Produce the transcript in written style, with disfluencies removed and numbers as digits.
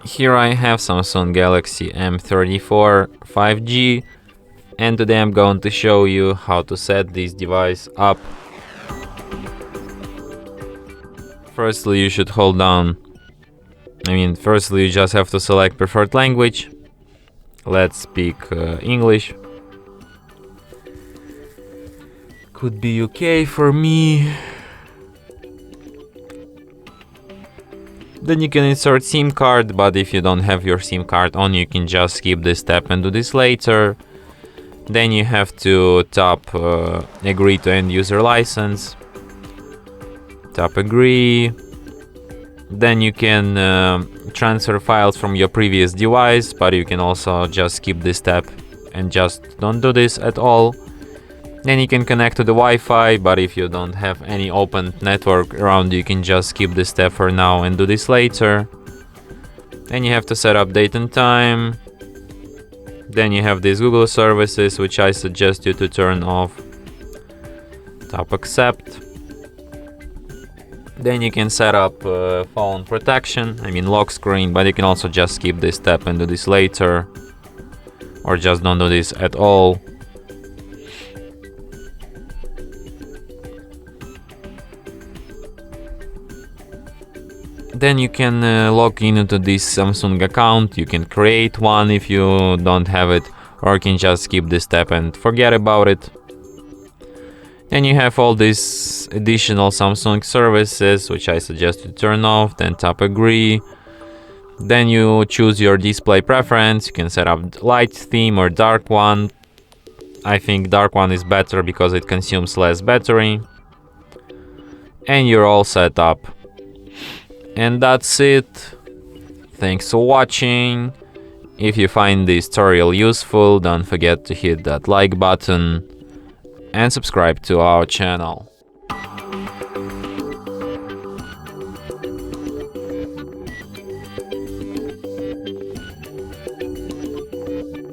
Here I have Samsung Galaxy M34 5G, and today I'm going to show you how to set this device up. Firstly, you should hold down, firstly you just have to select preferred language. Let's speak English. Could be UK for me. Then you can insert SIM card, but if you don't have your SIM card on, you can just skip this step and do this later. Then you have to tap agree to end user license. Tap agree. Then you can transfer files from your previous device, but you can also just skip this step and just don't do this at all. Then you can connect to the Wi-Fi, but if you don't have any open network around, you can just skip this step for now and do this later. Then you have to set up date and time. Then you have these Google services, which I suggest you to turn off. Tap accept. Then you can set up phone protection, lock screen, but you can also just skip this step and do this later, or just don't do this at all. Then you can log into this Samsung account. You can create one if you don't have it, or you can just skip this step and forget about it. Then you have all these additional Samsung services, which I suggest to turn off. Then tap agree. Then you choose your display preference. You can set up light theme or dark one. I think dark one is better because it consumes less battery. And you're all set up. And that's it. Thanks for watching. If you find this tutorial useful, don't forget to hit that like button and subscribe to our channel.